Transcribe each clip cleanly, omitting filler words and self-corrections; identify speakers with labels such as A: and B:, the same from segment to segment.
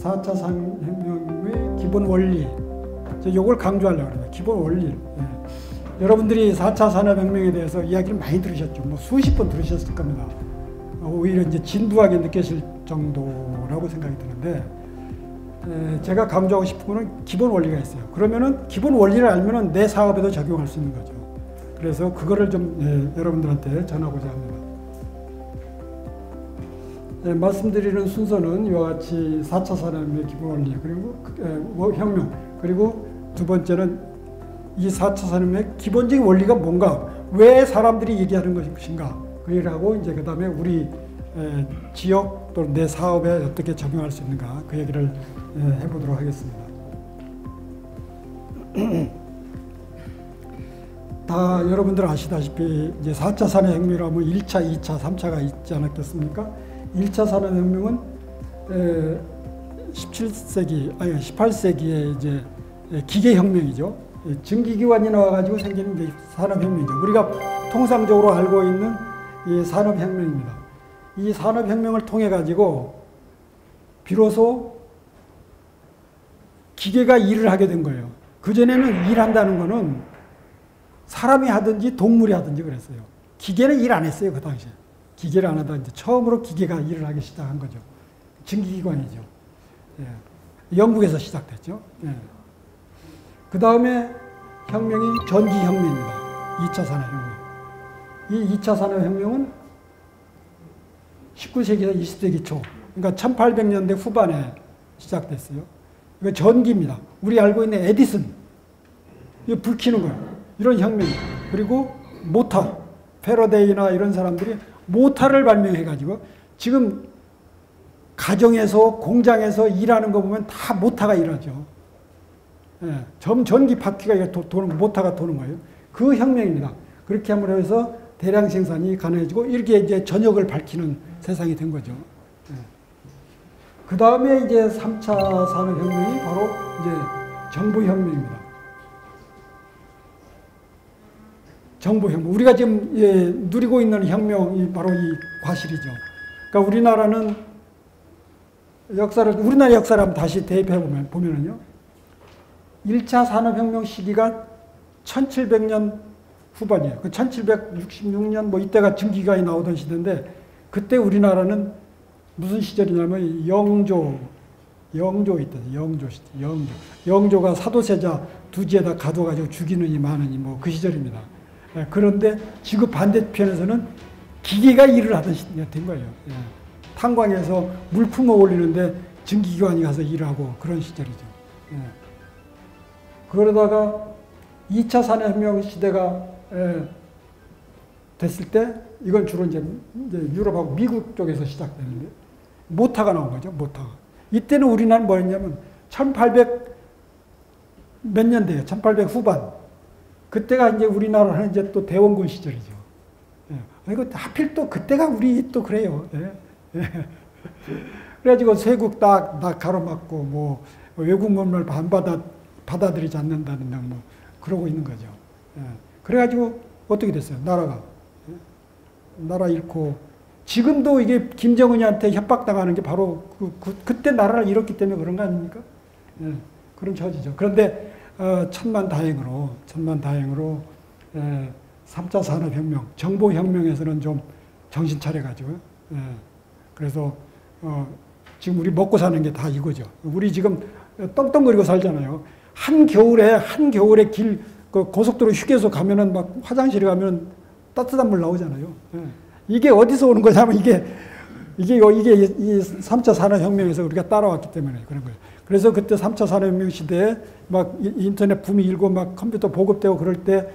A: 4차 산업혁명의 기본 원리, 이걸 강조하려고 합니다. 기본 원리. 여러분들이 4차 산업혁명에 대해서 이야기를 많이 들으셨죠. 뭐 수십 번 들으셨을 겁니다. 오히려 이제 진부하게 느끼실 정도라고 생각이 드는데, 제가 강조하고 싶은 거는 기본 원리가 있어요. 그러면은 기본 원리를 알면은 내 사업에도 적용할 수 있는 거죠. 그래서 그거를 좀 여러분들한테 전하고자 합니다. 말씀드리는 순서는 이와 같이 4차 산업의 기본 원리, 그리고 혁명, 그리고 두 번째는 이 4차 산업의 기본적인 원리가 뭔가, 왜 사람들이 얘기하는 것인가, 그 얘기를 하고 이제 그 다음에 우리 지역 또는 내 사업에 어떻게 적용할 수 있는가, 그 얘기를 해보도록 하겠습니다. 다 여러분들 아시다시피 이제 4차 산업혁명이라면 1차, 2차, 3차가 있지 않았겠습니까? 1차 산업혁명은 18세기에 이제 기계혁명이죠. 증기기관이 나와가지고 생기는 게 산업혁명이죠. 우리가 통상적으로 알고 있는 이 산업혁명입니다. 이 산업혁명을 통해 가지고 비로소 기계가 일을 하게 된 거예요. 그전에는 일한다는 거는 사람이 하든지 동물이 하든지 그랬어요. 기계는 일 안 했어요, 그 당시에. 기계를 안 하다 이제 처음으로 기계가 일을 하기 시작한 거죠. 증기기관이죠. 영국에서 시작됐죠. 그 다음에 혁명이 전기혁명입니다. 2차 산업혁명. 이 2차 산업혁명은 19세기에서 20세기 초, 그러니까 1800년대 후반에 시작됐어요. 이거 전기입니다. 우리 알고 있는 에디슨, 이거 불 켜는 거예요. 이런 혁명. 그리고 모터, 패러데이나 이런 사람들이 모터를 발명해가지고 지금 가정에서 공장에서 일하는 거 보면 다 모터가 일하죠. 전기 바퀴가 도는, 모터가 도는 거예요. 그 혁명입니다. 그렇게 함으로 해서 대량 생산이 가능해지고 이렇게 이제 저녁을 밝히는 세상이 된 거죠. 그 다음에 이제 3차 산업혁명이 바로 이제 정보혁명입니다. 정보혁명. 우리가 지금 누리고 있는 혁명이 바로 이 과실이죠. 그러니까 우리나라는 우리나라 역사를 한번 다시 대입해 보면은요. 1차 산업혁명 시기가 1700년 후반이에요. 1766년 뭐 이때가 증기기관이 나오던 시대인데, 그때 우리나라는 무슨 시절이냐면 영조 있던 영조 시대. 영조가 사도세자 두지에다 가둬가지고 죽이느니 마느니 뭐 그 시절입니다. 그런데 지구 반대편에서는 기계가 일을 하던 시대가 된 거예요. 탄광에서 물 품어 올리는데 증기기관이 가서 일하고 그런 시절이죠. 그러다가 2차 산업혁명 시대가 됐을 때, 이건 주로 이제 유럽하고 미국 쪽에서 시작되는데, 모터가 나온 거죠, 모터가. 이때는 우리나라는 뭐였냐면 1800 몇 년대예요. 1800 후반. 그때가 이제 우리나라는 이제 또 대원군 시절이죠. 이거 하필 또 그때가 우리 또 그래요. 그래가지고 세국 딱 가로막고 뭐 외국 문명을 받아들이지 않는다는 뭐 그러고 있는 거죠. 그래가지고 어떻게 됐어요? 나라 잃고, 지금도 이게 김정은이한테 협박당하는 게 바로 그때 나라를 잃었기 때문에 그런 거 아닙니까? 그런 처지죠. 그런데 천만다행으로 3차 산업혁명, 정보혁명에서는 좀 정신 차려가지고, 그래서 지금 우리 먹고 사는 게 다 이거죠. 우리 지금 떵떵거리고 살잖아요. 한겨울에 고속도로 휴게소 가면은 막 화장실에 가면 따뜻한 물 나오잖아요. 이게 어디서 오는 거냐면 이게 이 3차 산업혁명에서 우리가 따라왔기 때문에 그런 거예요. 그래서 그때 3차 산업혁명 시대에 막 인터넷 붐이 일고 막 컴퓨터 보급되고 그럴 때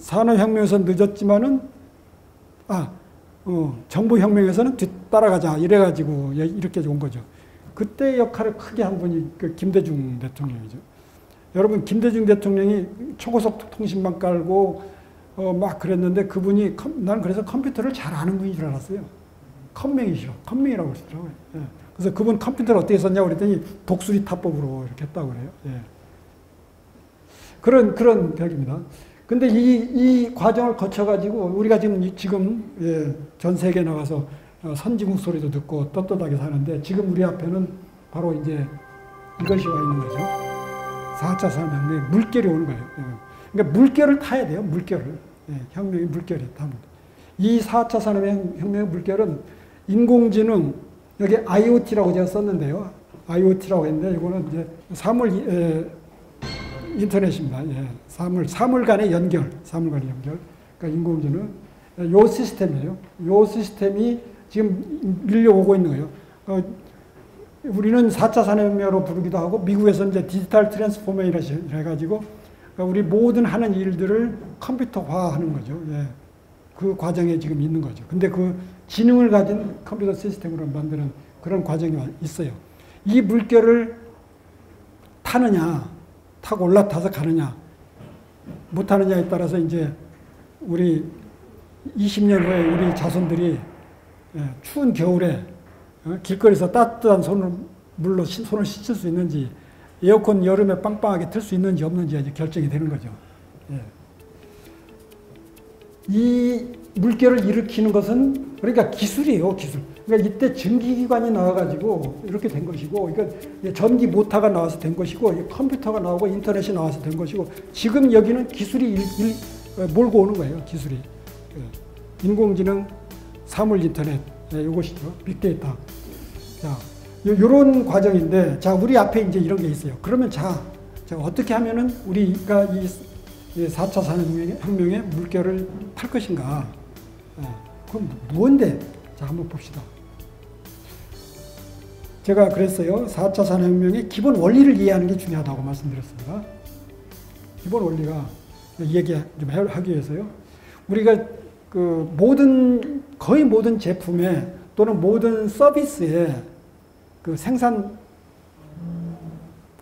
A: 산업혁명에서 늦었지만은 정보혁명에서는 뒤따라가자 이래가지고 이렇게 온 거죠. 그때 역할을 크게 한 분이 김대중 대통령이죠. 여러분, 김대중 대통령이 초고속 통신망 깔고 막 그랬는데, 그분이 나는 그래서 컴퓨터를 잘 아는 분인 줄 알았어요. 컴맹이라고 그러시더라고요. 그래서 그분 컴퓨터를 어떻게 썼냐고 그랬더니 독수리 타법으로 이렇게 했다고 그래요. 그런 벽입니다. 근데 이 과정을 거쳐가지고 우리가 지금 전 세계에 나가서 선지국 소리도 듣고 떳떳하게 사는데 지금 우리 앞에는 바로 이제 이것이 와 있는 거죠. 4차 산업혁명에 물결이 오는 거예요. 그러니까 물결을 타야 돼요. 물결을. 혁명의 물결이 타는 거예요. 이 4차 산업혁명의 물결은 인공지능, 여기 IoT라고 제가 썼는데요. IoT라고 했는데 이거는 이제 사물 인터넷입니다. 사물 간의 연결. 그러니까 인공지능. 요 시스템이에요. 요 시스템이 지금 밀려오고 있는 거예요. 우리는 4차 산업혁명으로 부르기도 하고 미국에서는 이제 디지털 트랜스포메이션 해가지고 우리 모든 하는 일들을 컴퓨터화하는 거죠. 그 과정에 지금 있는 거죠. 근데 그 지능을 가진 컴퓨터 시스템으로 만드는 그런 과정이 있어요. 이 물결을 타느냐, 타고 올라타서 가느냐, 못 타느냐에 따라서 이제 우리 20년 후에 우리 자손들이 추운 겨울에 길거리에서 따뜻한 물로 손을 씻을 수 있는지, 에어컨 여름에 빵빵하게 틀 수 있는지 없는지 이제 결정이 되는 거죠. 이 물결을 일으키는 것은 그러니까 기술이에요, 기술. 그러니까 이때 전기기관이 나와가지고 이렇게 된 것이고, 그러니까 전기 모터가 나와서 된 것이고, 컴퓨터가 나오고 인터넷이 나와서 된 것이고, 지금 여기는 기술이 몰고 오는 거예요, 기술이. 인공지능, 사물 인터넷, 이것이죠. 빅데이터. 자, 요런 과정인데, 자, 우리 앞에 이제 이런 게 있어요. 그러면 자, 어떻게 하면은 우리가 이 4차 산업혁명의 물결을 탈 것인가? 그럼 뭔데? 자, 한번 봅시다. 제가 그랬어요. 4차 산업혁명의 기본 원리를 이해하는 게 중요하다고 말씀드렸습니다. 기본 원리가 얘기 좀 하기 위해서요. 우리가 거의 모든 제품에 또는 모든 서비스에 그 생산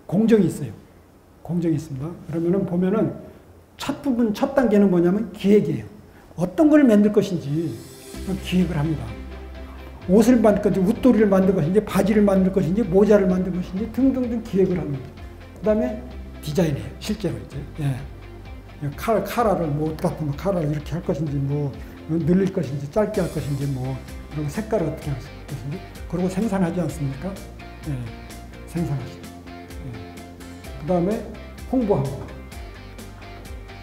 A: 공정이 있어요. 공정이 있습니다. 그러면은 보면은 첫 단계는 뭐냐면 기획이에요. 어떤 걸 만들 것인지 기획을 합니다. 옷을 만들 것인지, 웃도리를 만들 것인지, 바지를 만들 것인지, 모자를 만들 것인지 등등등 기획을 합니다. 그 다음에 디자인이에요. 실제로 이제. 카라를 같은 카라를 이렇게 할 것인지, 늘릴 것인지, 짧게 할 것인지, 그리고 색깔을 어떻게 할 것인지, 그리고 생산하지 않습니까? 생산하시죠. 그 다음에 홍보합니다.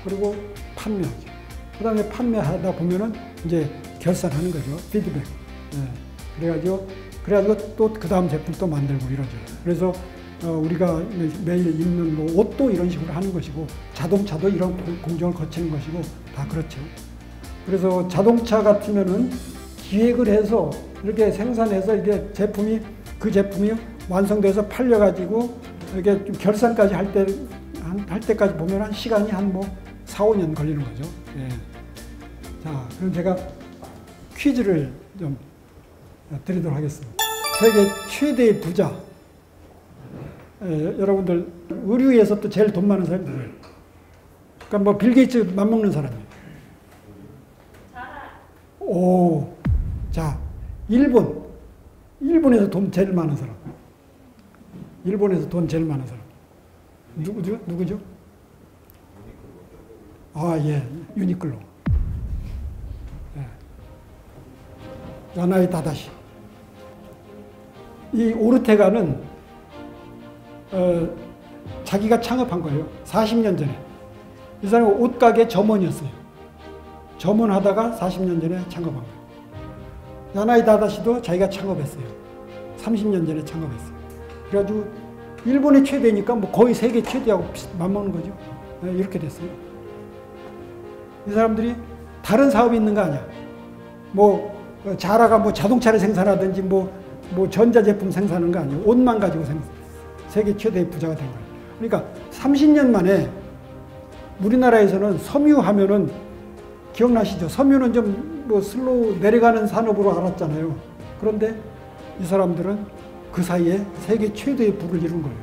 A: 그리고 판매하죠. 그 다음에 판매하다 보면은 이제 결산하는 거죠. 피드백. 그래가지고 또 그 다음 제품 또 만들고 이러죠. 그래서 우리가 매일 입는 옷도 이런 식으로 하는 것이고, 자동차도 이런 공정을 거치는 것이고, 다 그렇죠. 그래서 자동차 같으면은 기획을 해서 이렇게 생산해서 이게 그 제품이 완성돼서 팔려가지고 이게 좀 결산까지 할 때까지 보면 한 시간이 한 4, 5년 걸리는 거죠. 자, 그럼 제가 퀴즈를 좀 드리도록 하겠습니다. 세계 최대의 부자. 여러분들, 의류에서 또 제일 돈 많은 사람이 누구예요? 그러니까 빌 게이츠 맞먹는 사람이에요. 오, 자, 일본에서 돈 제일 많은 사람. 일본에서 돈 제일 많은 사람. 누구죠? 유니클로. 야나이 다다시. 이 오르테가는 자기가 창업한 거예요. 40년 전에. 이 사람은 옷가게 점원이었어요. 점원하다가 40년 전에 창업한 거예요. 야나이 다다시도 자기가 창업했어요. 30년 전에 창업했어요. 그래가지고 일본의 최대니까 거의 세계 최대하고 맞먹는 거죠. 이렇게 됐어요. 이 사람들이 다른 사업이 있는 거 아니야. 자라가 자동차를 생산하든지 전자제품 생산하는 거 아니에요. 옷만 가지고 세계 최대의 부자가 된 거예요. 그러니까 30년 만에 우리나라에서는 섬유 하면은 기억나시죠? 섬유는 좀 슬로우 내려가는 산업으로 알았잖아요. 그런데 이 사람들은 그 사이에 세계 최대의 부를 이룬 거예요.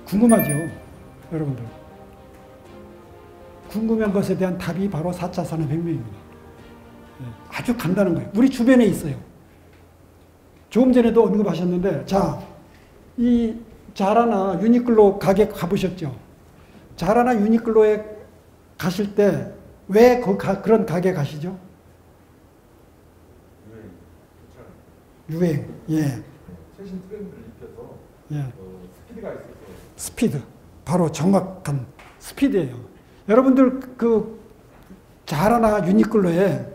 A: 궁금하죠? 여러분들. 궁금한 것에 대한 답이 바로 4차 산업혁명입니다. 아주 간단한 거예요. 우리 주변에 있어요. 조금 전에도 언급하셨는데, 자, 이 자라나 유니클로 가게 가보셨죠? 자라나 유니클로에 가실 때 왜 그런 가게 가시죠? 유행. 예.
B: 최신 트렌드를 입혀서
A: 예.
B: 스피드가 있어서.
A: 스피드. 바로 정확한 스피드예요. 여러분들 그 자라나 유니클로에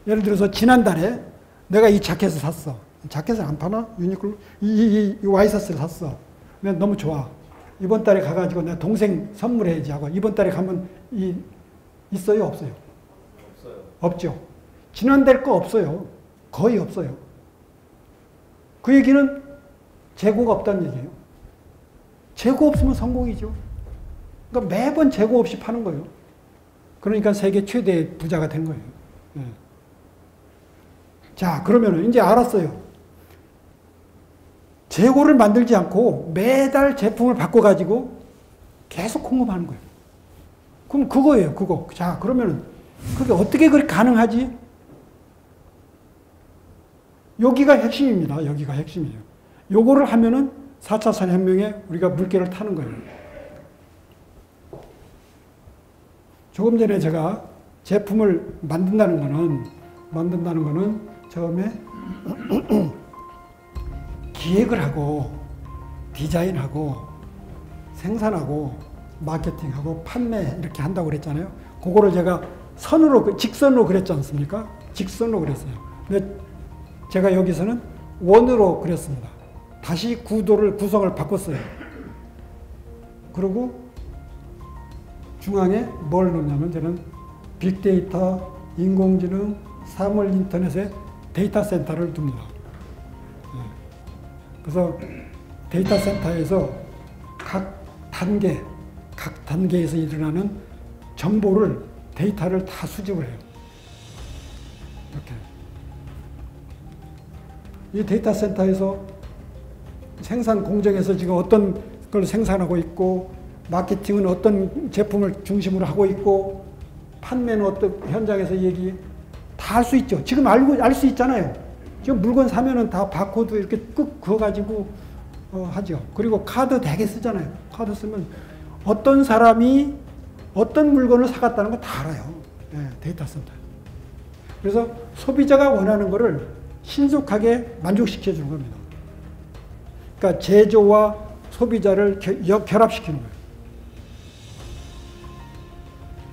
A: 예를 들어서 지난달에 내가 이 자켓을 샀어. 자켓을 안 파나? 유니클로? 이 와이셔츠를 샀어. 근데 너무 좋아. 이번 달에 가가지고 내 동생 선물해야지 하고 이번 달에 가면 있어요? 없어요?
B: 없어요.
A: 없죠. 지난달 거 없어요. 거의 없어요. 그 얘기는 재고가 없다는 얘기예요. 재고 없으면 성공이죠. 그러니까 매번 재고 없이 파는 거예요. 그러니까 세계 최대 부자가 된 거예요. 네. 자, 그러면 이제 알았어요. 재고를 만들지 않고 매달 제품을 바꿔가지고 계속 공급하는 거예요. 그럼 그거예요, 그거. 자, 그러면 그게 어떻게 그렇게 가능하지? 여기가 핵심입니다. 여기가 핵심이에요. 요거를 하면은 4차 산업혁명에 우리가 물결을 타는 거예요. 조금 전에 제가 제품을 만든다는 거는 처음에 기획을 하고 디자인하고 생산하고 마케팅하고 판매 이렇게 한다고 그랬잖아요. 그거를 제가 직선으로 그랬지 않습니까? 직선으로 그랬어요. 근데 제가 여기서는 원으로 그렸습니다. 다시 구성을 바꿨어요. 그리고 중앙에 뭘 넣냐면 저는 빅데이터, 인공지능, 사물 인터넷에 데이터 센터를 둡니다. 그래서 데이터 센터에서 각 단계에서 일어나는 정보를, 데이터를 다 수집을 해요. 이렇게. 이 데이터 센터에서 생산 공정에서 지금 어떤 걸 생산하고 있고, 마케팅은 어떤 제품을 중심으로 하고 있고, 판매는 어떤 현장에서 얘기 다 할 수 있죠. 지금 알 수 있잖아요. 지금 물건 사면은 다 바코드 이렇게 꾹 그어가지고 하죠. 그리고 카드 되게 쓰잖아요. 카드 쓰면 어떤 사람이 어떤 물건을 사갔다는 거 다 알아요. 네, 데이터 센터. 그래서 소비자가 원하는 거를 신속하게 만족시켜 주는 겁니다. 그러니까 제조와 소비자를 결합시키는 거예요.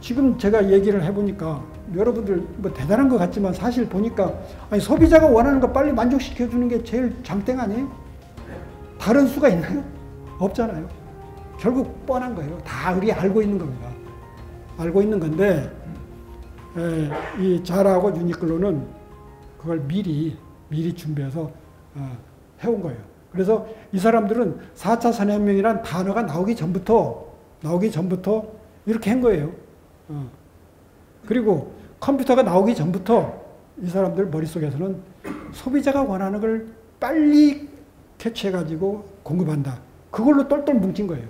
A: 지금 제가 얘기를 해보니까 여러분들 뭐 대단한 것 같지만 사실 보니까 아니 소비자가 원하는 거 빨리 만족시켜 주는 게 제일 장땡 아니에요? 다른 수가 있나요? 없잖아요. 결국 뻔한 거예요. 다 우리 알고 있는 겁니다. 알고 있는 건데 이 자라하고 유니클로는 그걸 미리 준비해서 해온 거예요. 그래서 이 사람들은 4차 산업혁명이라는 단어가 나오기 전부터 이렇게 한 거예요. 그리고 컴퓨터가 나오기 전부터 이 사람들 머릿속에서는 소비자가 원하는 걸 빨리 캐치해가지고 공급한다. 그걸로 똘똘 뭉친 거예요.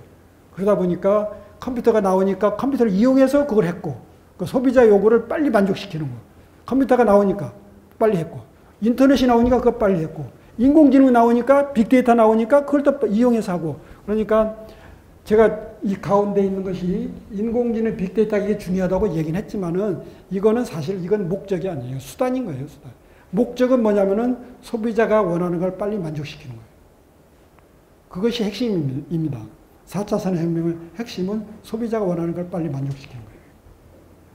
A: 그러다 보니까 컴퓨터가 나오니까 컴퓨터를 이용해서 그걸 했고, 그 소비자 요구를 빨리 만족시키는 거. 컴퓨터가 나오니까 빨리 했고, 인터넷이 나오니까 그걸 빨리 했고, 인공지능이 나오니까 빅데이터 나오니까 그걸 또 이용해서 하고. 그러니까 제가 이 가운데 있는 것이 인공지능 빅데이터 이게 중요하다고 얘기는 했지만은 이거는 사실 이건 목적이 아니에요. 수단인 거예요, 수단. 목적은 뭐냐면은 소비자가 원하는 걸 빨리 만족시키는 거예요. 그것이 핵심입니다. 4차 산업혁명의 핵심은 소비자가 원하는 걸 빨리 만족시키는 거예요.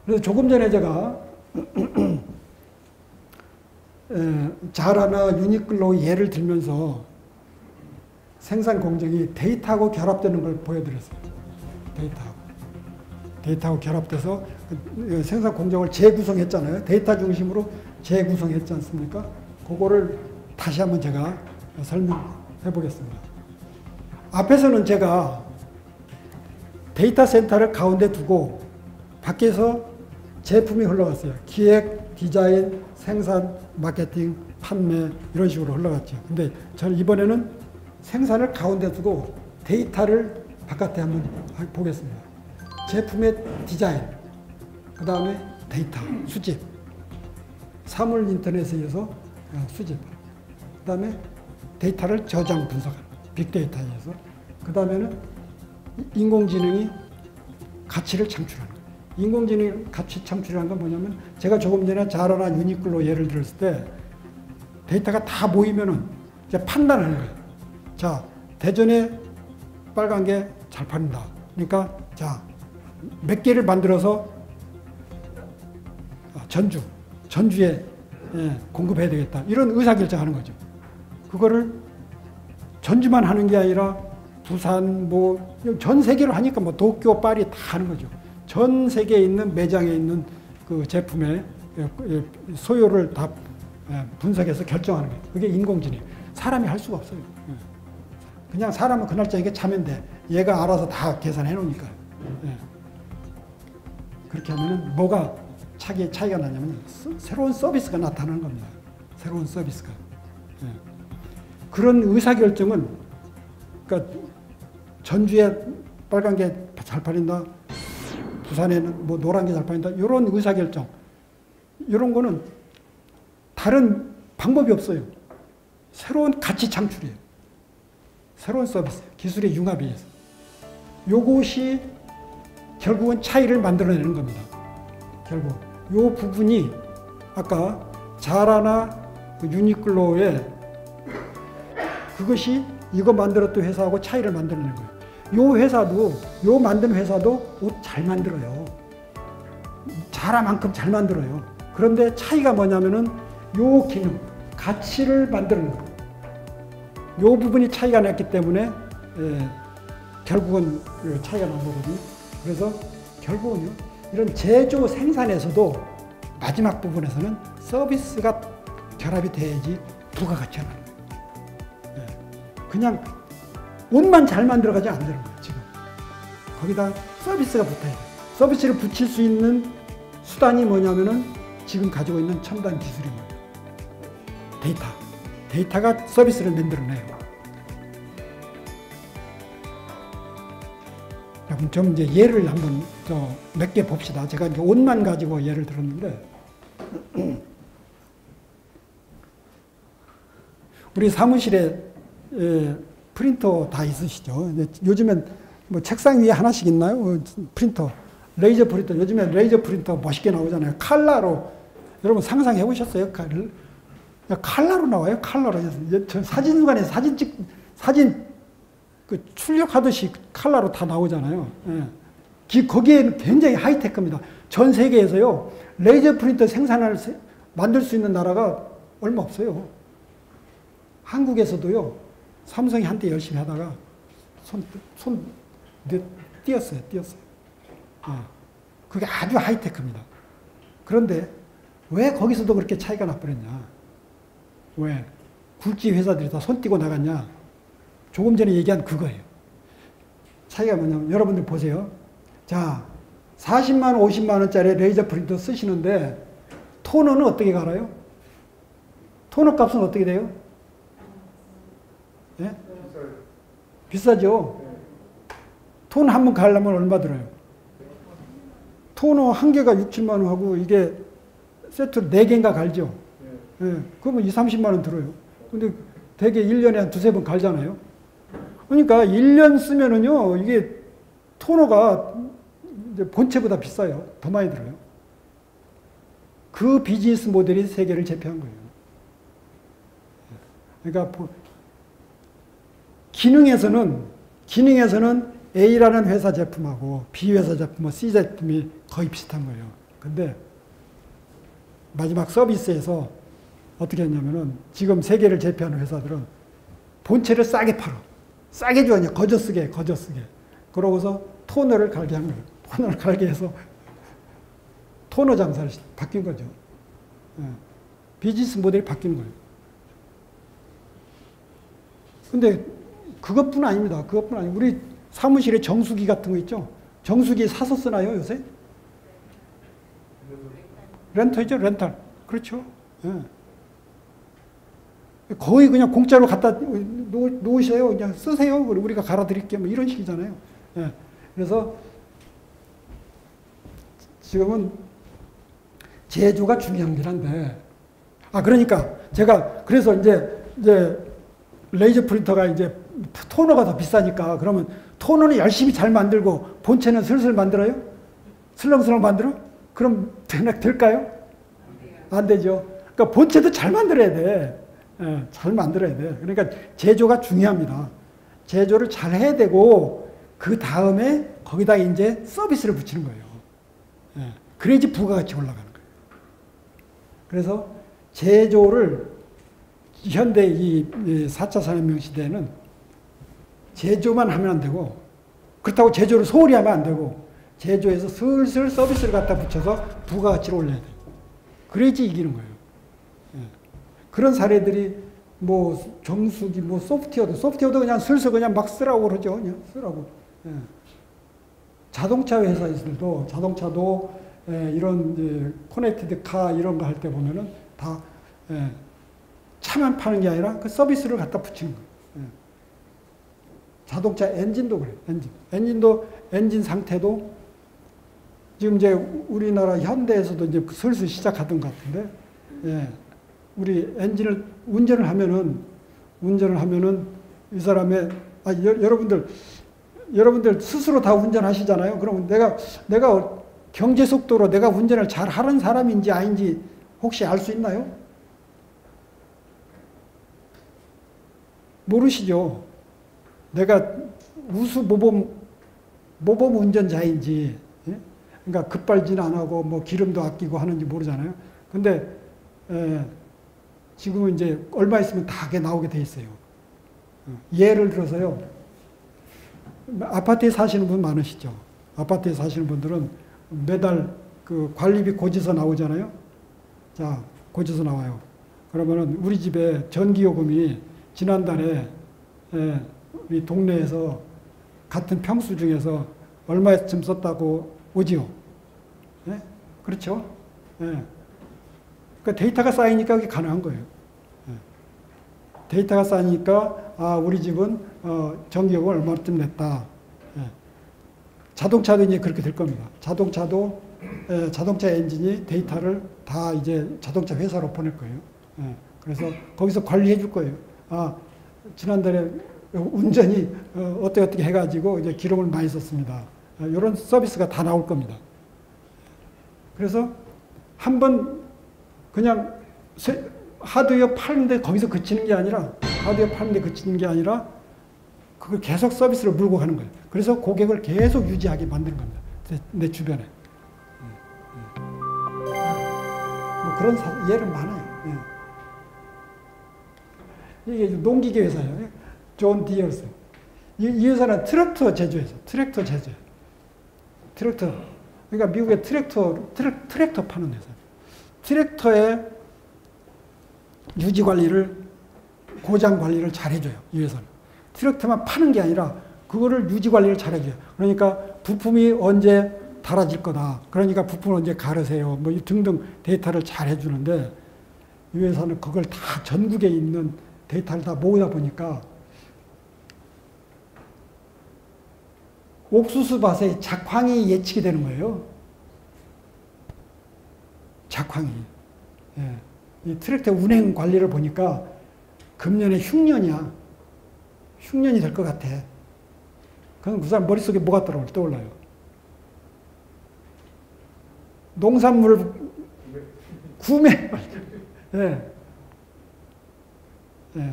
A: 그래서 조금 전에 제가 자라나 유니클로 예를 들면서 생산 공정이 데이터하고 결합되는 걸 보여드렸어요. 데이터하고 결합돼서 생산 공정을 재구성했잖아요. 데이터 중심으로 재구성했지 않습니까? 그거를 다시 한번 제가 설명해 보겠습니다. 앞에서는 제가 데이터 센터를 가운데 두고 밖에서 제품이 흘러갔어요. 기획, 디자인, 생산, 마케팅, 판매 이런 식으로 흘러갔죠. 근데 저는 이번에는 생산을 가운데 두고 데이터를 바깥에 한번 보겠습니다. 제품의 디자인, 그 다음에 데이터, 수집, 사물 인터넷에 의해서 수집, 그 다음에 데이터를 저장 분석하는 빅데이터에 의해서, 그 다음에는 인공지능이 가치를 창출하는 거예요. 인공지능이 가치 창출하는 건 뭐냐면 제가 조금 전에 자라나 유니클로 예를 들었을 때 데이터가 다 모이면은 이제 판단을 하는 거예요. 자, 대전에 빨간 게 잘 팔린다. 그러니까 자, 몇 개를 만들어서 전주에 공급해야 되겠다. 이런 의사결정하는 거죠. 그거를 전주만 하는 게 아니라 부산 뭐 전 세계로 하니까 뭐 도쿄, 파리 다 하는 거죠. 전 세계에 있는 매장에 있는 그 제품의 소요를 다 분석해서 결정하는 거예요. 그게 인공지능. 사람이 할 수가 없어요. 그냥 사람은 그날 저녁에 자면 돼. 얘가 알아서 다 계산해 놓으니까. 그렇게 하면은 뭐가 차이가 나냐면 새로운 서비스가 나타나는 겁니다. 새로운 서비스가. 그런 의사결정은 그러니까 전주에 빨간 게 잘 팔린다. 부산에는 뭐 노란 게 잘 팔린다. 이런 의사결정. 이런 거는 다른 방법이 없어요. 새로운 가치 창출이에요. 새로운 서비스, 기술의 융합에 의해서. 요것이 결국은 차이를 만들어내는 겁니다. 결국. 요 부분이 아까 자라나 유니클로의 그것이 이거 만들었던 회사하고 차이를 만들어내는 거예요. 요 회사도, 요 만든 회사도 옷 잘 만들어요. 자라만큼 잘 만들어요. 그런데 차이가 뭐냐면은 요 기능, 가치를 만드는 거예요. 요 부분이 차이가 났기 때문에 결국은 차이가 난 거거든요. 그래서 결국은요, 이런 제조 생산에서도 마지막 부분에서는 서비스가 결합이 돼야지 부가가치가 나는 거예요. 그냥 옷만 잘 만들어가지 안 되는 거예요, 지금. 거기다 서비스가 붙어야 돼요. 서비스를 붙일 수 있는 수단이 뭐냐면은 지금 가지고 있는 첨단 기술이 뭐예요? 데이터가 서비스를 만들어내요. 좀 이제 예를 한번 몇 개 봅시다. 제가 이제 옷만 가지고 예를 들었는데, 우리 사무실에 프린터 다 있으시죠? 요즘엔 뭐 책상 위에 하나씩 있나요? 프린터, 레이저 프린터. 요즘엔 레이저 프린터 멋있게 나오잖아요. 칼라로. 여러분 상상해 보셨어요? 칼라로 나와요? 칼라로. 저 사진관에 사진 그 출력하듯이 칼라로 다 나오잖아요. 거기에는 굉장히 하이테크입니다. 전 세계에서요, 레이저 프린터 만들 수 있는 나라가 얼마 없어요. 한국에서도요, 삼성이 한때 열심히 하다가 뛰었어요. 그게 아주 하이테크입니다. 그런데 왜 거기서도 그렇게 차이가 나버렸냐? 왜? 굴지 회사들이 다 손 띄고 나갔냐? 조금 전에 얘기한 그거예요. 차이가 뭐냐면, 여러분들 보세요. 자, 40만 원, 50만 원짜리 레이저 프린터 쓰시는데, 토너는 어떻게 갈아요? 토너 값은 어떻게 돼요? 예? 비싸죠? 토너 한 번 갈려면 얼마 들어요? 토너 한 개가 6, 7만 원 하고, 이게 세트로 4개인가 갈죠? 예. 그러면 2, 30만 원 들어요. 근데 되게 1년에 한 두세 번 갈잖아요? 그러니까 1년 쓰면은요, 이게 토너가 이제 본체보다 비싸요. 더 많이 들어요. 그 비즈니스 모델이 세계를 제패한 거예요. 그러니까 기능에서는 A라는 회사 제품하고 B 회사 제품, C 제품이 거의 비슷한 거예요. 근데 마지막 서비스에서 어떻게 했냐면은 지금 세계를 제패하는 회사들은 본체를 싸게 팔아. 싸게 줘, 그냥 거저 쓰게. 그러고서 토너를 갈게 한 거예요. 토너를 갈게 해서 토너 장사를 바뀐 거죠. 비즈니스 모델이 바뀐 거예요. 근데 그것뿐 아닙니다. 그것뿐 아니고 우리 사무실에 정수기 같은 거 있죠? 정수기 사서 쓰나요, 요새? 렌터이죠, 렌탈. 그렇죠. 거의 그냥 공짜로 갖다 놓으세요. 그냥 쓰세요. 우리가 갈아드릴게요. 뭐 이런 식이잖아요. 그래서 지금은 제조가 중요한 긴 한데, 그러니까 제가 그래서 이제 레이저 프린터가 이제 토너가 더 비싸니까 그러면 토너는 열심히 잘 만들고 본체는 슬슬 만들어요? 슬렁슬렁 만들어? 그럼 될까요? 안 되죠. 그러니까 본체도 잘 만들어야 돼. 예, 잘 만들어야 돼. 그러니까 제조가 중요합니다. 제조를 잘 해야 되고 그 다음에 거기다 이제 서비스를 붙이는 거예요. 예, 그래야지 부가가치 올라가는 거예요. 그래서 제조를 현대 이 4차 산업혁명 시대에는 제조만 하면 안 되고 그렇다고 제조를 소홀히 하면 안 되고 제조에서 슬슬 서비스를 갖다 붙여서 부가가치를 올려야 돼요. 그래야지 이기는 거예요. 예. 그런 사례들이 뭐 정수기, 뭐 소프트웨어도 그냥 슬슬 그냥 막 쓰라고 그러죠. 그냥 쓰라고. 예. 자동차 회사에서도 자동차도 이런 커넥티드 카 이런 거 할 때 보면은 다 차만 파는 게 아니라 그 서비스를 갖다 붙이는 거예요. 예. 자동차 엔진도 그래요. 엔진도 엔진 상태도 지금 이제 우리나라 현대에서도 이제 슬슬 시작하던 것 같은데, 예. 우리 엔진을 운전을 하면은 이 사람의 여러분들 스스로 다 운전하시잖아요. 그러면 내가 경제 속도로 내가 운전을 잘 하는 사람인지 아닌지 혹시 알 수 있나요? 모르시죠. 내가 우수 모범 운전자인지, 예? 그러니까 급발진 안 하고 뭐 기름도 아끼고 하는지 모르잖아요. 근데 지금은 이제 얼마 있으면 다 그게 나오게 돼 있어요. 예를 들어서요. 아파트에 사시는 분 많으시죠. 아파트에 사시는 분들은 매달 그 관리비 고지서 나오잖아요. 자, 고지서 나와요. 그러면은 우리 집에 전기요금이 지난달에 우리 동네에서 같은 평수 중에서 얼마쯤 썼다고 오지요. 예? 그렇죠? 예. 그러니까 데이터가 쌓이니까 그게 가능한 거예요. 예. 데이터가 쌓이니까 우리 집은 전기요금을 얼마쯤 냈다. 예. 자동차도 이제 그렇게 될 겁니다. 자동차도 자동차 엔진이 데이터를 다 이제 자동차 회사로 보낼 거예요. 예. 그래서 거기서 관리해 줄 거예요. 지난달에 운전이 어떻게 해가지고 이제 기름을 많이 썼습니다. 이런 서비스가 다 나올 겁니다. 그래서 한번 그냥 하드웨어 파는데 거기서 그치는 게 아니라 그걸 계속 서비스로 물고 가는 거예요. 그래서 고객을 계속 유지하게 만드는 겁니다. 내 주변에. 뭐 그런 예는 많아요. 이게 농기계 회사예요. 존 디어스. 이 회사는 트랙터 제조해서 트랙터. 그러니까 미국의 트랙터 파는 회사. 트랙터의 유지 관리를, 고장 관리를 잘 해줘요. 이 회사는. 트랙터만 파는 게 아니라 그거를 유지 관리를 잘 해줘요. 그러니까 부품이 언제 달아질 거다. 그러니까 부품을 언제 가르세요. 뭐 등등 데이터를 잘 해주는데 이 회사는 그걸 다 전국에 있는 데이터를 다 모으다 보니까 옥수수밭에 작황이 예측이 되는 거예요. 작황이. 예. 이 트랙터 운행 관리를 보니까 금년에 흉년이 될 것 같아. 그럼 그 사람 머릿속에 뭐가 떠올라요? 농산물 구매. 예. 예.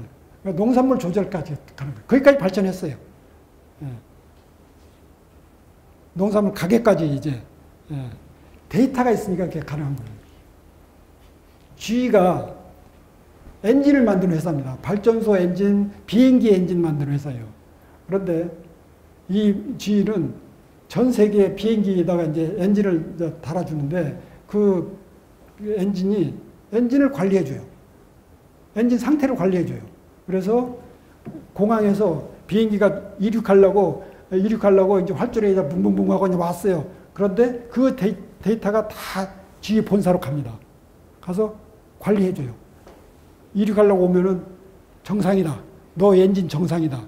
A: 농산물 조절까지 가는 거예요. 거기까지 발전했어요. 예. 농산물 가게까지 이제 데이터가 있으니까 그게 가능한 거예요. GE가 엔진을 만드는 회사입니다. 발전소 엔진, 비행기 엔진 만드는 회사예요. 그런데 이 GE는 전 세계 비행기에다가 이제 엔진을 이제 달아주는데 그 엔진을 관리해줘요. 엔진 상태를 관리해줘요. 그래서 공항에서 비행기가 이륙하려고 이제 활주로에다 붕붕붕 하고 이제 왔어요. 그런데 그 데이터가 다 GE 본사로 갑니다. 가서 관리해줘요. 이륙하려고 오면은 정상이다. 너 엔진 정상이다.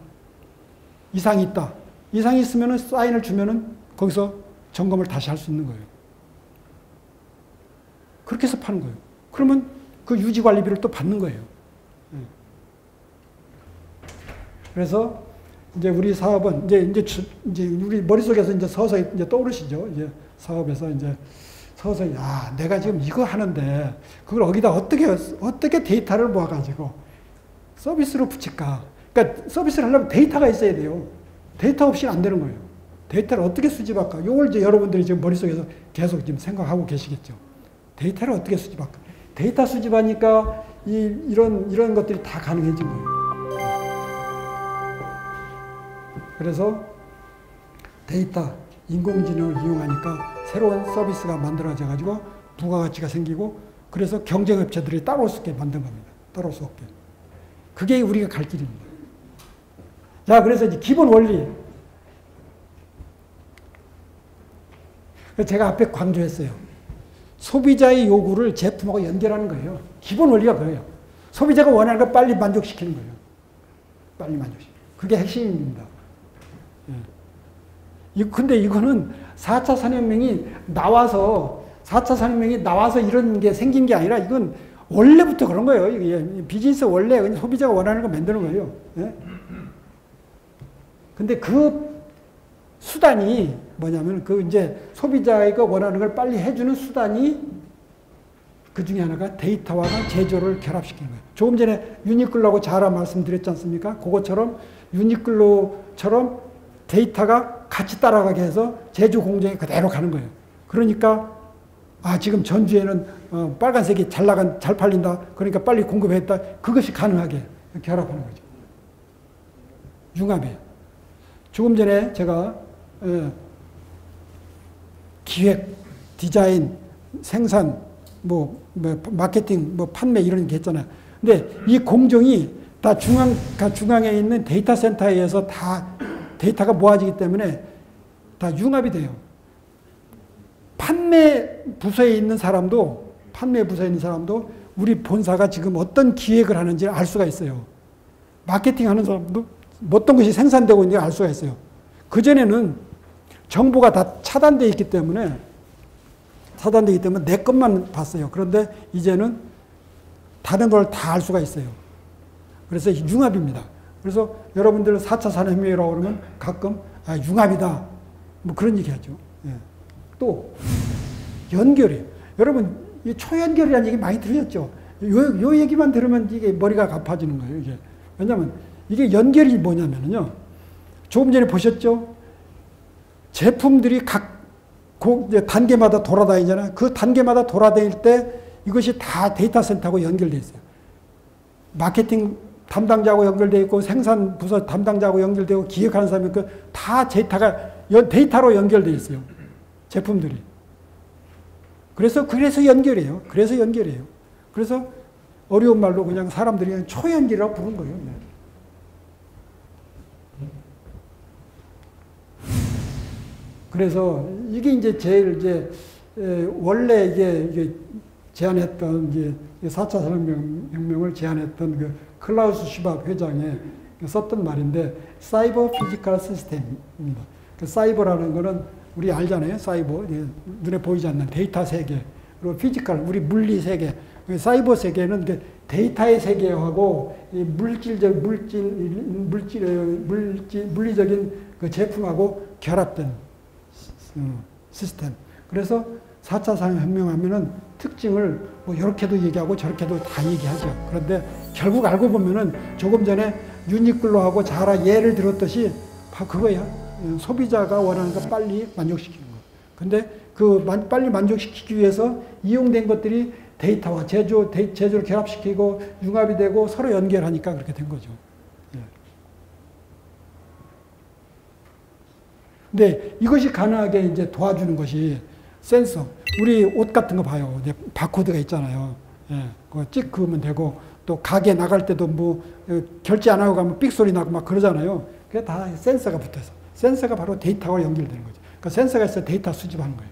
A: 이상이 있다. 이상이 있으면은 사인을 주면은 거기서 점검을 다시 할 수 있는 거예요. 그렇게 해서 파는 거예요. 그러면 그 유지 관리비를 또 받는 거예요. 그래서 이제 우리 사업은 이제 우리 머릿속에서 이제 서서히 이제 떠오르시죠. 이제 사업에서 이제 서서히 내가 지금 이거 하는데 그걸 어디다 어떻게 데이터를 모아가지고 서비스로 붙일까? 그러니까 서비스를 하려면 데이터가 있어야 돼요. 데이터 없이는 안 되는 거예요. 데이터를 어떻게 수집할까? 이걸 이제 여러분들이 지금 머릿속에서 계속 지금 생각하고 계시겠죠. 데이터를 어떻게 수집할까? 데이터 수집하니까 이런 것들이 다 가능해진 거예요. 그래서 데이터, 인공지능을 이용하니까 새로운 서비스가 만들어져 가지고 부가가치가 생기고 그래서 경쟁업체들이 따라올 수 있게 만든 겁니다. 따라올 수 없게. 그게 우리가 갈 길입니다. 자, 그래서 이제 기본 원리. 제가 앞에 강조했어요. 소비자의 요구를 제품하고 연결하는 거예요. 기본 원리가 그거예요. 소비자가 원하는 걸 빨리 만족시키는 거예요. 빨리 만족시키는. 그게 핵심입니다. 근데 이거는 4차 산업혁명이 나와서 이런 게 생긴 게 아니라 이건 원래부터 그런 거예요. 이게 비즈니스 원래 그냥 소비자가 원하는 거 만드는 거예요. 예? 근데 그 수단이 뭐냐면 그 이제 소비자가 원하는 걸 빨리 해주는 수단이 그 중에 하나가 데이터와 제조를 결합시키는 거예요. 조금 전에 유니클로하고 자라 말씀드렸지 않습니까? 그것처럼 유니클로처럼 데이터가 같이 따라가게 해서 제조 공정이 그대로 가는 거예요. 그러니까 지금 전주에는 빨간색이 잘 팔린다. 그러니까 빨리 공급했다. 그것이 가능하게 결합하는 거죠. 융합이에요. 조금 전에 제가 기획, 디자인, 생산, 마케팅, 판매 이런 게 있잖아요. 근데 이 공정이 다 중앙에 있는 데이터 센터에 의해서 다 데이터가 모아지기 때문에 다 융합이 돼요. 판매 부서에 있는 사람도 우리 본사가 지금 어떤 기획을 하는지 알 수가 있어요. 마케팅 하는 사람도 어떤 것이 생산되고 있는지 알 수가 있어요. 그전에는 정보가 다 차단되어 있기 때문에 내 것만 봤어요. 그런데 이제는 다른 걸 다 알 수가 있어요. 그래서 융합입니다. 그래서 여러분들 4차 산업혁명이라고 그러면 가끔 융합이다. 그런 얘기 하죠. 예. 또 연결이에요. 여러분 이 초연결이라는 얘기 많이 들으셨죠? 요 얘기만 들으면 이게 머리가 아파지는 거예요. 이게. 왜냐하면 이게 연결이 뭐냐면요. 조금 전에 보셨죠? 제품들이 각 단계마다 돌아다니잖아요. 그 단계마다 돌아다닐 때 이것이 다 데이터 센터하고 연결되어 있어요. 마케팅 담당자하고 연결되어 있고 생산 부서 담당자하고 연결되고 기획하는 사람이 다 데이터로 연결되어 있어요. 제품들이. 그래서 연결이에요. 그래서 어려운 말로 그냥 사람들이 그냥 초연결이라고 부른 거예요. 네. 그래서 이게 이제 제일 원래 이게 제안했던 이제 4차 산업혁명을 제안했던 그 클라우스 슈밥 회장이 썼던 말인데 사이버 피지컬 시스템입니다. 그 사이버라는 거는 우리 알잖아요. 사이버 눈에 보이지 않는 데이터 세계 그리고 피지컬 우리 물리 세계 사이버 세계는 데이터의 세계하고 이 물리적인 그 제품하고 결합된 시스템. 그래서 4차 산업혁명 하면은 특징을 이렇게도 얘기하고 저렇게도 다 얘기하죠. 그런데 결국 알고 보면은 조금 전에 유니클로하고 자라 예를 들었듯이 그거야. 소비자가 원하는 거 빨리 만족시키는 거. 근데 빨리 만족시키기 위해서 이용된 것들이 데이터와 제조를 결합시키고 융합이 되고 서로 연결하니까 그렇게 된 거죠. 근데 이것이 가능하게 이제 도와주는 것이 센서. 우리 옷 같은 거 봐요. 바코드가 있잖아요. 그거 찍 그으면 되고 또 가게 나갈 때도 결제 안 하고 가면 삑 소리 나고 막 그러잖아요. 그게 다 센서가 붙어서. 센서가 바로 데이터와 연결되는 거죠. 그러니까 센서가 있어야 데이터 수집하는 거예요.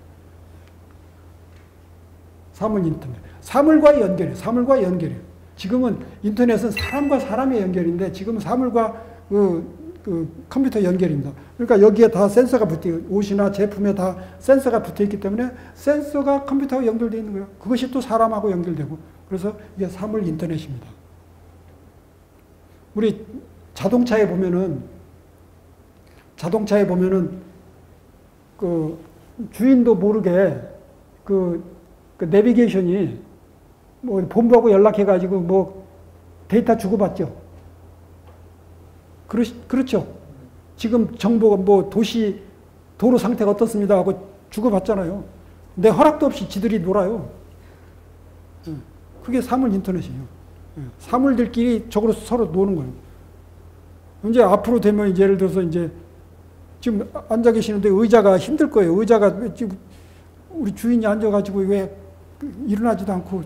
A: 사물 인터넷. 사물과의 연결이에요. 지금은 인터넷은 사람과 사람의 연결인데 지금은 사물과 컴퓨터 연결입니다. 그러니까 여기에 다 센서가 옷이나 제품에 다 센서가 붙어 있기 때문에 센서가 컴퓨터와 연결되어 있는 거예요. 그것이 또 사람하고 연결되고 그래서 이게 사물 인터넷입니다. 우리 자동차에 보면은 그 주인도 모르게 그 내비게이션이 본부하고 연락해가지고 데이터 주고받죠. 그렇죠. 지금 정보가 뭐 도로 상태가 어떻습니다 하고 주고받잖아요. 내 허락도 없이 지들이 놀아요. 그게 사물 인터넷이에요. 사물들끼리 저거로 서로 노는 거예요. 이제 앞으로 되면 이제 예를 들어서 이제 지금 앉아 계시는데 의자가 힘들 거예요. 의자가 지금 우리 주인이 앉아가지고 왜 일어나지도 않고,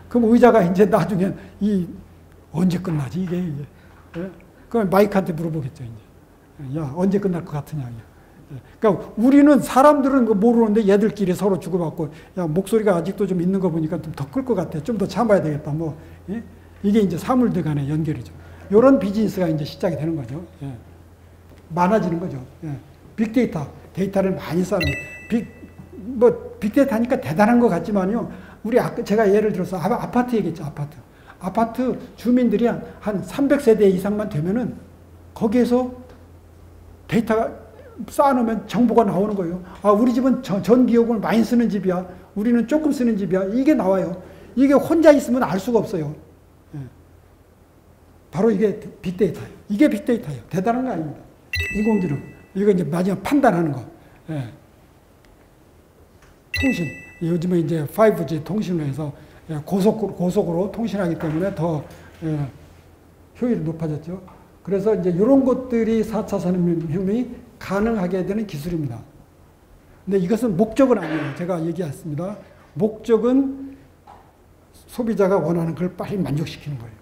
A: 그럼 의자가 이제 나중에 언제 끝나지 이게. 그럼 마이크한테 물어보겠죠 이제. 야 언제 끝날 것 같으냐. 그러니까 우리는 사람들은 모르는데 얘들끼리 서로 주고받고, 야 목소리가 아직도 좀 있는 거 보니까 좀 더 클 것 같아. 좀 더 참아야 되겠다. 뭐 이게 이제 사물들 간의 연결이죠. 이런 비즈니스가 이제 시작이 되는 거죠. 많아지는 거죠. 빅데이터, 데이터를 많이 쌓는. 빅데이터 하니까 대단한 것 같지만요. 제가 예를 들어서 아파트 얘기했죠. 아파트 주민들이 한 300세대 이상만 되면은 거기에서 데이터가 쌓아놓으면 정보가 나오는 거예요. 우리 집은 전기요금을 많이 쓰는 집이야. 우리는 조금 쓰는 집이야. 이게 나와요. 이게 혼자 있으면 알 수가 없어요. 바로 이게 빅데이터예요. 이게 빅데이터예요. 대단한 거 아닙니다. 인공지능. 이거 이제 마지막 판단하는 거. 통신. 요즘에 이제 5G 통신을 해서 고속으로 통신하기 때문에 더 효율이 높아졌죠. 그래서 이제 이런 것들이 4차 산업혁명이 가능하게 되는 기술입니다. 근데 이것은 목적은 아니에요. 제가 얘기했습니다. 목적은 소비자가 원하는 걸 빨리 만족시키는 거예요.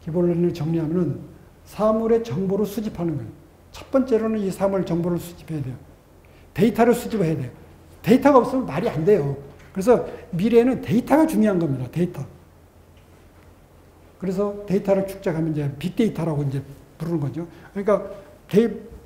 A: 기본론을 정리하면 사물의 정보를 수집하는 거예요. 첫 번째로는 이 사물 정보를 수집해야 돼요. 데이터를 수집해야 돼요. 데이터가 없으면 말이 안 돼요. 그래서 미래에는 데이터가 중요한 겁니다. 데이터. 그래서 데이터를 축적하면 이제 빅데이터라고 이제 부르는 거죠. 그러니까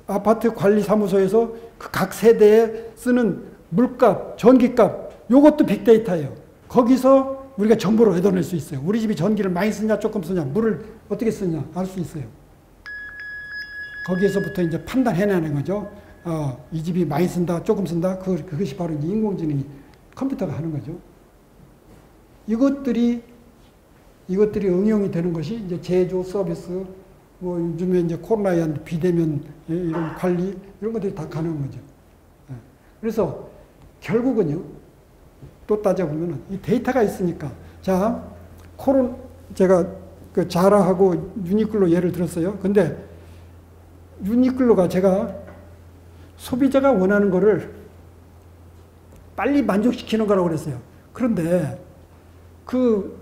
A: 아파트 관리사무소에서 그 각 세대에 쓰는 물값, 전기값, 요것도 빅데이터예요. 거기서 우리가 정보를 얻어낼 수 있어요. 우리 집이 전기를 많이 쓰냐, 조금 쓰냐, 물을 어떻게 쓰냐, 알 수 있어요. 거기에서부터 이제 판단해내는 거죠. 이 집이 많이 쓴다, 조금 쓴다, 그것이 바로 이제 인공지능이 컴퓨터가 하는 거죠. 이것들이 응용이 되는 것이 이제 제조 서비스, 뭐 요즘에 이제 코로나에 의한 비대면 이런 관리 이런 것들이 다 가능한 거죠. 그래서 결국은요, 또 따져보면 이 데이터가 있으니까, 자, 제가 그 자라하고 유니클로 예를 들었어요. 근데 유니클로가 제가 소비자가 원하는 거를 빨리 만족시키는 거라고 그랬어요. 그런데 그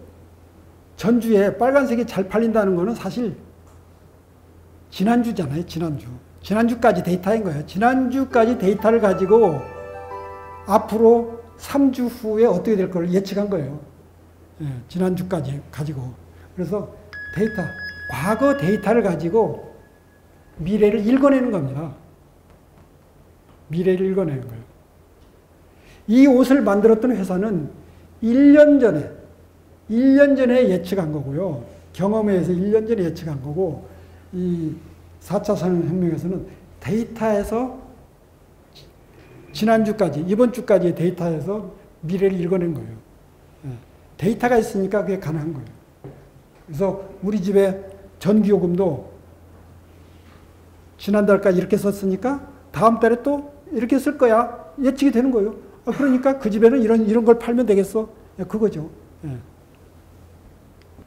A: 전주에 빨간색이 잘 팔린다는 거는 사실 지난주잖아요. 지난주까지 데이터인 거예요. 지난주까지 데이터를 가지고 앞으로 3주 후에 어떻게 될 걸 예측한 거예요. 지난주까지 가지고. 그래서 과거 데이터를 가지고 미래를 읽어내는 겁니다. 미래를 읽어내는 거예요. 이 옷을 만들었던 회사는 1년 전에 예측한 거고요. 경험에 의해서 1년 전에 예측한 거고, 이 4차 산업혁명에서는 데이터에서 지난주까지, 이번 주까지의 데이터에서 미래를 읽어낸 거예요. 데이터가 있으니까 그게 가능한 거예요. 그래서 우리 집에 전기요금도 지난달까지 이렇게 썼으니까 다음 달에 또 이렇게 쓸 거야. 예측이 되는 거예요. 그러니까 그 집에는 이런 걸 팔면 되겠어. 그거죠.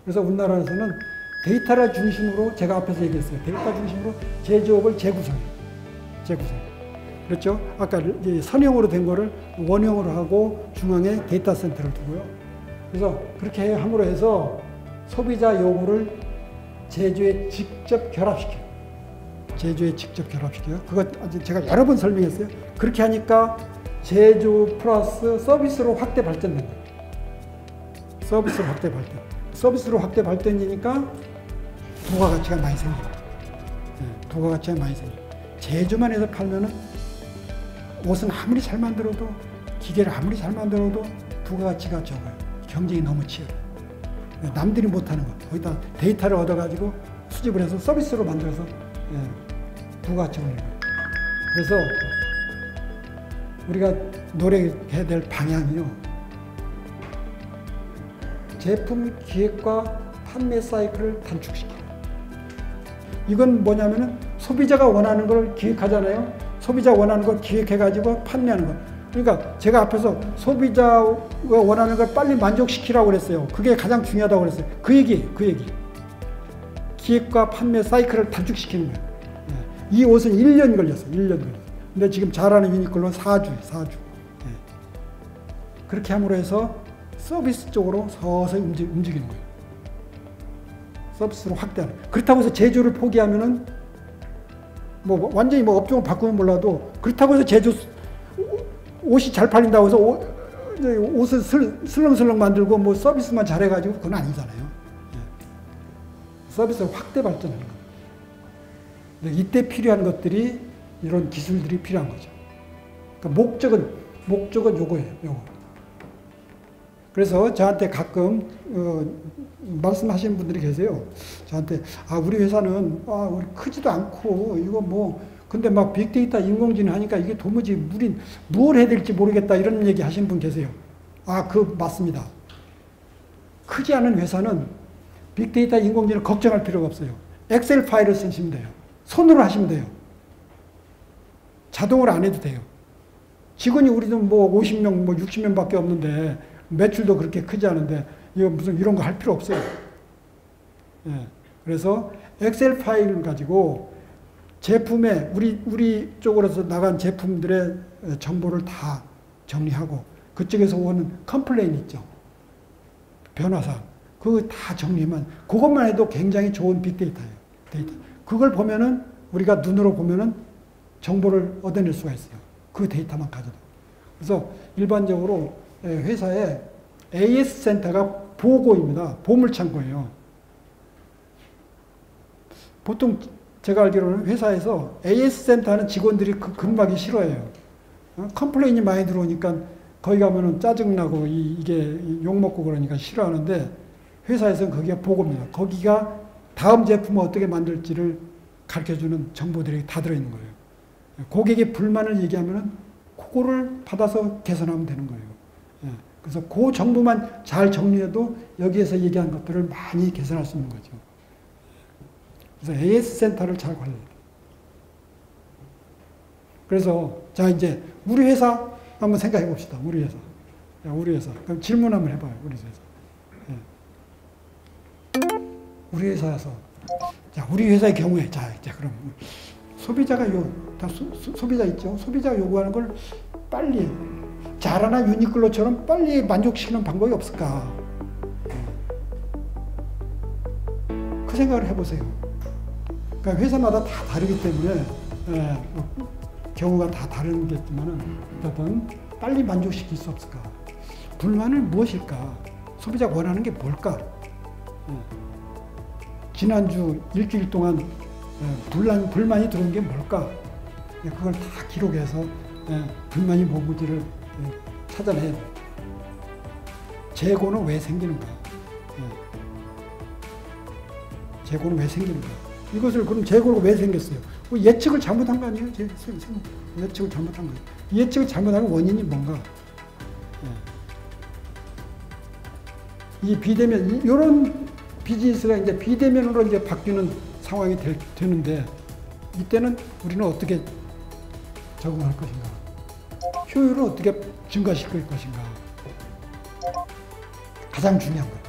A: 그래서 우리나라에서는 데이터를 중심으로, 제가 앞에서 얘기했어요. 데이터 중심으로 제조업을 재구성해요. 그렇죠? 아까 선형으로 된 거를 원형으로 하고 중앙에 데이터 센터를 두고요. 그래서 그렇게 함으로 해서 소비자 요구를 제조에 직접 결합시켜요. 그거 제가 여러 번 설명했어요. 그렇게 하니까 제조 플러스 서비스로 확대 발전된 거예요. 서비스로 확대 발전이니까 부가가치가 많이 생겨요. 제조만 해서 팔면은 옷은 아무리 잘 만들어도, 기계를 아무리 잘 만들어도 부가가치가 적어요. 경쟁이 너무 치열해요. 남들이 못하는 거. 거기다 데이터를 얻어가지고 수집을 해서 서비스로 만들어서 부가가치 올리는 거예요. 그래서 우리가 노력해야 될 방향이요. 제품 기획과 판매 사이클을 단축시켜요. 이건 뭐냐면은 소비자가 원하는 걸 기획하잖아요. 소비자 원하는 걸 기획해가지고 판매하는 거. 그러니까 제가 앞에서 소비자가 원하는 걸 빨리 만족시키라고 그랬어요. 그게 가장 중요하다고 그랬어요. 그 얘기. 기획과 판매 사이클을 단축시키는 거예요. 이 옷은 1년 걸렸어요. 1년 걸렸어요. 근데 지금 잘하는 유니클로는 4주. 그렇게 함으로 해서 서비스 쪽으로 서서히 움직이는 거예요. 서비스로 확대하는. 그렇다고 해서 제조를 포기하면은 뭐 완전히 뭐 업종을 바꾸면 몰라도 그렇다고 해서 제조 옷이 잘 팔린다고 해서 옷을 슬렁슬렁 만들고 뭐 서비스만 잘해가지고 그건 아니잖아요. 서비스를 확대 발전하는 거예요. 이때 필요한 것들이 이런 기술들이 필요한 거죠. 그러니까 목적은 요거예요. 요거. 그래서 저한테 가끔 말씀하시는 분들이 계세요. 저한테 우리 회사는 우리 크지도 않고 이거 뭐 근데 막 빅데이터 인공지능 하니까 이게 도무지 우린 뭘 해야 될지 모르겠다 이런 얘기 하시는 분 계세요. 맞습니다. 크지 않은 회사는 빅데이터 인공지능 걱정할 필요가 없어요. 엑셀 파일을 쓰시면 돼요. 손으로 하시면 돼요. 자동으로 안 해도 돼요. 직원이 우리도 뭐 50명, 뭐 60명밖에 없는데 매출도 그렇게 크지 않은데 이거 무슨 이런 거 할 필요 없어요. 그래서 엑셀 파일을 가지고 제품에 우리 쪽으로서 나간 제품들의 정보를 다 정리하고 그쪽에서 오는 컴플레인 있죠. 변화사항. 그거 다 정리하면 그것만 해도 굉장히 좋은 빅데이터예요. 데이터. 그걸 보면은 우리가 눈으로 보면은 정보를 얻어낼 수가 있어요. 그 데이터만 가져도. 그래서 일반적으로 회사에 AS 센터가 보고입니다. 보물창고예요. 보통 제가 알기로는 회사에서 AS 센터 하는 직원들이 근무하기 싫어해요. 컴플레인이 많이 들어오니까 거기 가면은 짜증나고 이게 욕먹고 그러니까 싫어하는데 회사에서는 거기가 보고입니다. 거기가 다음 제품을 어떻게 만들지를 가르쳐주는 정보들이 다 들어있는 거예요. 고객의 불만을 얘기하면은 그거를 받아서 개선하면 되는 거예요. 그래서 그 정보만 잘 정리해도 여기에서 얘기한 것들을 많이 개선할 수 있는 거죠. 그래서 AS 센터를 잘 관리해야 돼요. 그래서 자 이제 우리 회사 한번 생각해 봅시다. 우리 회사. 그럼 질문 한번 해봐요. 우리 회사. 우리 회사에서 우리 회사의 경우에 그럼 소비자가 소비자 있죠. 소비자가 요구하는 걸 빨리 자라나 유니클로처럼 빨리 만족시키는 방법이 없을까? 그 생각을 해보세요. 그러니까 회사마다 다 다르기 때문에 경우가 다 다르겠지만은 어쨌든 빨리 만족시킬 수 없을까? 불만은 무엇일까? 소비자가 원하는 게 뭘까? 지난주 일주일 동안 불만이 들어온 게 뭘까? 그걸 다 기록해서 불만이 뭔지를 찾아내야 돼요. 재고는 왜 생기는가? 재고는 왜 생기는가? 이것을 그럼 재고가 왜 생겼어요? 예측을 잘못한 거 아니에요? 예측을 잘못한 거예요. 예측을 잘못한 원인이 뭔가? 이 비대면 이런 비즈니스가 이제 비대면으로 이제 바뀌는 상황이 되는데 이때는 우리는 어떻게 적응할 것인가? 효율을 어떻게 증가시킬 것인가? 가장 중요한 거예요.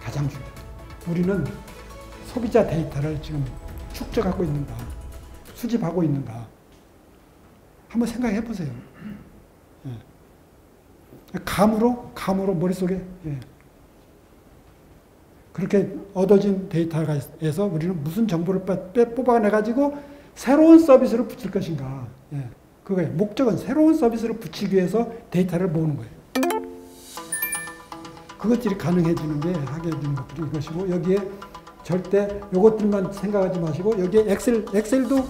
A: 가장 중요한 거예요. 우리는 소비자 데이터를 지금 축적하고 있는가? 수집하고 있는가? 한번 생각해 보세요. 감으로 머릿속에 그렇게 얻어진 데이터에서 우리는 무슨 정보를 뽑아내가지고 새로운 서비스를 붙일 것인가. 그거예요. 목적은 새로운 서비스를 붙이기 위해서 데이터를 모으는 거예요. 그것들이 가능해지는 게 하게 되는 것들이 이것이고 여기에 절대 이것들만 생각하지 마시고 여기에 엑셀도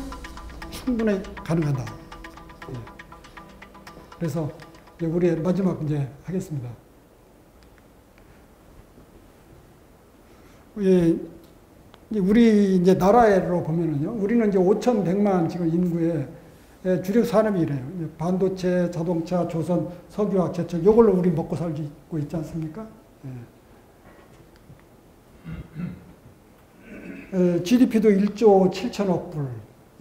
A: 충분히 가능하다. 그래서 우리 마지막 이제 하겠습니다. 우리 이제 나라로 보면은요, 우리는 이제 5,100만 지금 인구의 주력 산업이 이래요. 반도체, 자동차, 조선, 석유화학, 제철, 요걸로 우리 먹고 살고 있지 않습니까? GDP도 1조 7천억 불,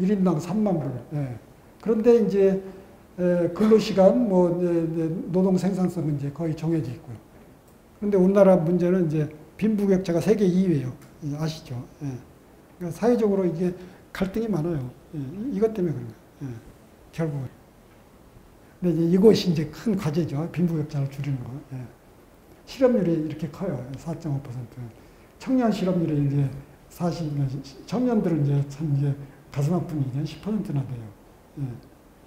A: 1인당 3만 불. 예. 그런데 이제 근로시간, 노동 생산성은 이제 거의 정해져 있고요. 그런데 우리나라 문제는 이제 빈부격차가 세계 2위예요. 아시죠? 예. 그러니까 사회적으로 이게 갈등이 많아요. 예. 이것 때문에 그런 거예요. 예. 결국은. 근데 이제 이것이 이제 큰 과제죠. 빈부격차를 줄이는 거. 예. 실업률이 이렇게 커요. 4.5%. 청년 실업률이 이제 40, 청년들은 이제 참 이제 가슴 아픈 이제 10%나 돼요. 예.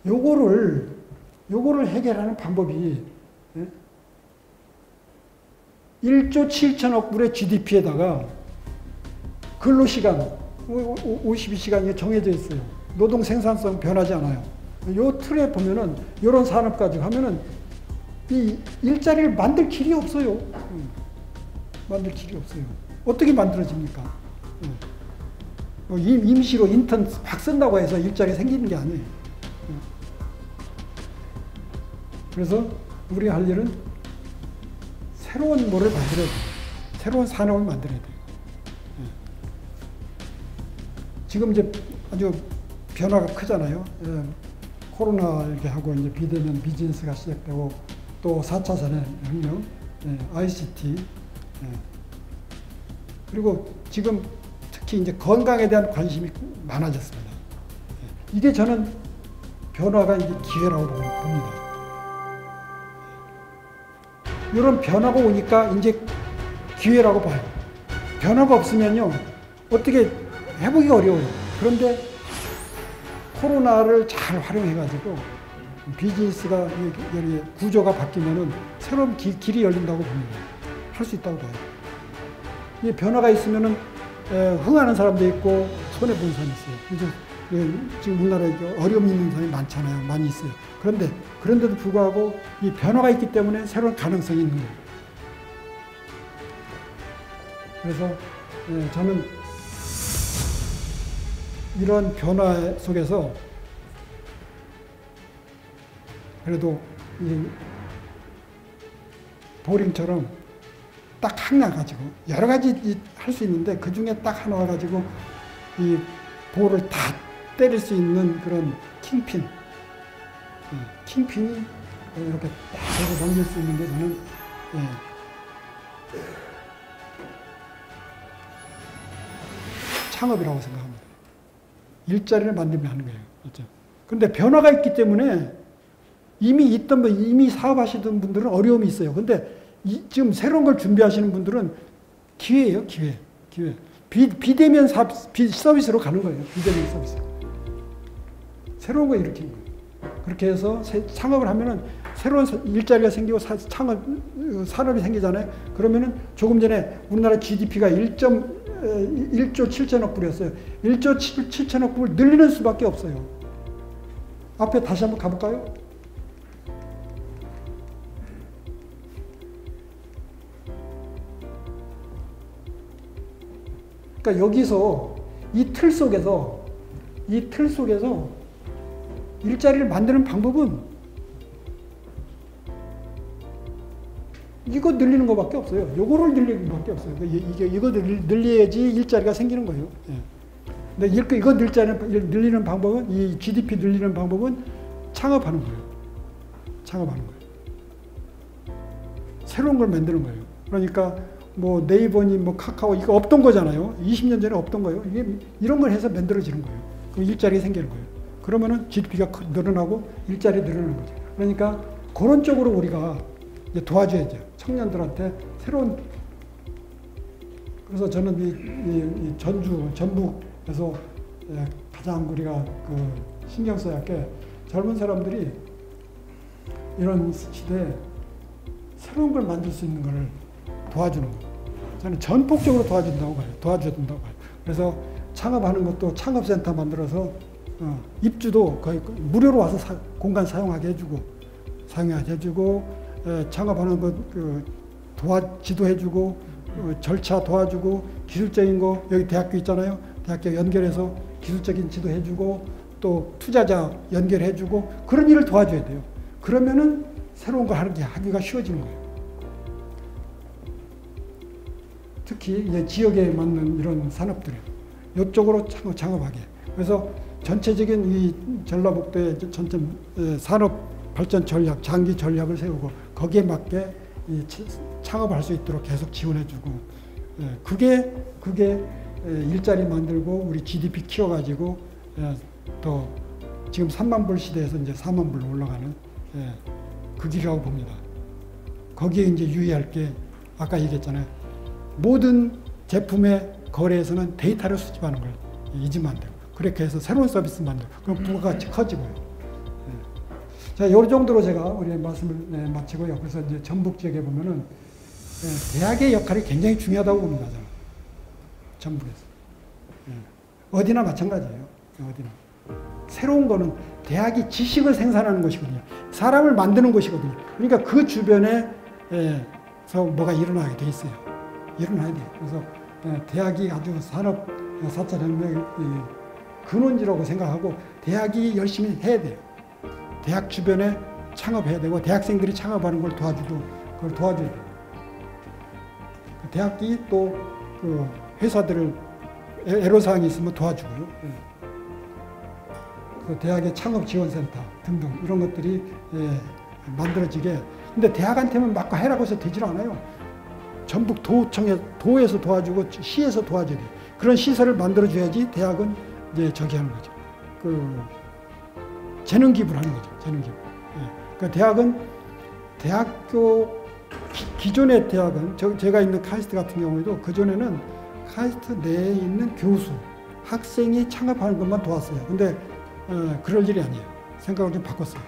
A: 요거를 해결하는 방법이, 예? 1조 7천억 불의 GDP에다가 근로시간, 52시간이 정해져 있어요. 노동 생산성 변하지 않아요. 요 틀에 보면은, 요런 산업 가지고 하면은, 이 일자리를 만들 길이 없어요. 만들 길이 없어요. 어떻게 만들어집니까? 임시로 인턴 막 쓴다고 해서 일자리 생기는 게 아니에요. 그래서 우리가 할 일은 새로운 뭐를 만들어야 돼요. 새로운 산업을 만들어야 돼요. 지금 이제 아주 변화가 크잖아요. 코로나 이렇게 하고 이제 비대면 비즈니스가 시작되고 또 4차 산업혁명, ICT, 그리고 지금 특히 이제 건강에 대한 관심이 많아졌습니다. 이게 저는 변화가 이제 기회라고 봅니다. 이런 변화가 오니까 이제 기회라고 봐요. 변화가 없으면요, 어떻게 해보기가 어려워요. 그런데 코로나를 잘 활용해가지고 비즈니스가 구조가 바뀌면은 새로운 길이 열린다고 봅니다. 할 수 있다고 봐요. 이 변화가 있으면은 흥하는 사람도 있고 손해 보는 사람이 있어요. 그래서 지금 우리나라에 어려움 있는 사람이 많잖아요. 많이 있어요. 그런데도 불구하고 이 변화가 있기 때문에 새로운 가능성이 있는 거예요. 그래서 저는 이런 변화 속에서 그래도 이 보링처럼 딱 하나 가지고 여러 가지 할 수 있는데 그 중에 딱 하나 가지고 이 볼을 다 때릴 수 있는 그런 킹핀이 이렇게 딱 해서 넘길 수 있는 게 저는 창업이라고 생각합니다. 일자리를 만들면 하는 거예요. 그렇죠? 그런데 변화가 있기 때문에 이미 사업하시던 분들은 어려움이 있어요. 근데 지금 새로운 걸 준비하시는 분들은 기회예요, 기회. 비대면 서비스로 가는 거예요. 비대면 서비스. 새로운 거 일으키는 거예요. 그렇게 해서 창업을 하면은 새로운 일자리가 생기고 산업이 생기잖아요. 그러면은 조금 전에 우리나라 GDP가 1조 7천억 불이었어요. 1조 7천억 불을 늘리는 수밖에 없어요. 앞에 다시 한번 가볼까요? 그러니까 여기서 이 틀 속에서 일자리를 만드는 방법은 이거 늘리는 것밖에 없어요. 요거를 늘리는 것밖에 없어요. 이거 늘려야지 일자리가 생기는 거예요. 근데 이거 늘리는 방법은, 이 GDP 늘리는 방법은 창업하는 거예요. 창업하는 거예요. 새로운 걸 만드는 거예요. 그러니까 뭐 네이버니 뭐 카카오 이거 없던 거잖아요. 20년 전에 없던 거예요. 이게 이런 걸 해서 만들어지는 거예요. 그럼 일자리 생기는 거예요. 그러면은 GDP가 늘어나고 일자리 늘어나는 거죠. 그러니까 그런 쪽으로 우리가 이제 도와줘야죠. 청년들한테 새로운. 그래서 저는 이 전북에서 가장 우리가 신경 써야 할 게 젊은 사람들이 이런 시대에 새로운 걸 만들 수 있는 걸 도와주는 거예요. 저는 전폭적으로 도와줘야 된다고 봐요. 그래서 창업하는 것도 창업센터 만들어서 입주도 거의 무료로 와서 공간 사용하게 해주고 창업하는 것 지도해주고 절차 도와주고 기술적인 거 여기 대학교 있잖아요. 대학교 연결해서 기술적인 지도해주고 또 투자자 연결해주고 그런 일을 도와줘야 돼요. 그러면은 새로운 걸 하기가 쉬워지는 거예요. 특히 이제 지역에 맞는 이런 산업들. 이쪽으로 창업하게. 그래서 전체적인 이 전라북도의 전체 산업 발전 전략, 장기 전략을 세우고 거기에 맞게 이 창업할 수 있도록 계속 지원해주고, 그게 일자리 만들고 우리 GDP 키워가지고 또 지금 3만 불 시대에서 이제 4만 불로 올라가는 그 길이라고 봅니다. 거기에 이제 유의할 게 아까 얘기했잖아요. 모든 제품의 거래에서는 데이터를 수집하는 걸 잊으면 안 돼요. 그렇게 해서 새로운 서비스 만들고 그럼 부가가치 커지고요. 자, 이 정도로 제가 우리 말씀을 마치고요. 그래서 이제 전북 지역에 보면은 대학의 역할이 굉장히 중요하다고 봅니다. 저는 전북에서 어디나 마찬가지예요. 어디나 새로운 거는 대학이 지식을 생산하는 것이거든요. 사람을 만드는 것이거든요. 그러니까 그 주변에서 뭐가 일어나게 돼 있어요. 일어나야 돼요. 그래서 대학이 아주 산업 4차 혁명의 근원지라고 생각하고 대학이 열심히 해야 돼요. 대학 주변에 창업해야 되고 대학생들이 창업하는 걸 도와주고 그걸 도와줘야 돼요. 대학이 또 그 회사들을 애로사항이 있으면 도와주고요. 그 대학의 창업지원센터 등등 이런 것들이 만들어지게. 근데 대학한테만 막 해라고 해서 되질 않아요. 전북 도에서 도와주고 시에서 도와줘야 돼요. 그런 시설을 만들어줘야지 대학은 이제 저기 하는 거죠. 그 재능 기부를 하는 거죠. 재능 기부. 그러니까 대학은 대학교 기존의 대학은 제가 있는 카이스트 같은 경우에도 그 전에는 카이스트 내에 있는 교수, 학생이 창업하는 것만 도왔어요. 근데 그럴 일이 아니에요. 생각을 좀 바꿨어요.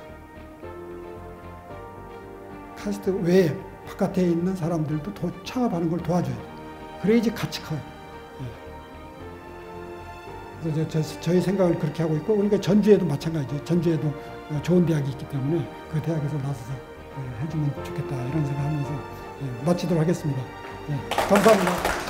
A: 카이스트 외에 바깥에 있는 사람들도 창업하는 걸 도와줘야 돼요. 그래야지 가치 커요. 그래서 저희 생각을 그렇게 하고 있고, 그러니까 전주에도 마찬가지죠. 전주에도 좋은 대학이 있기 때문에 그 대학에서 나서서 해주면 좋겠다 이런 생각하면서 마치도록 하겠습니다. 감사합니다.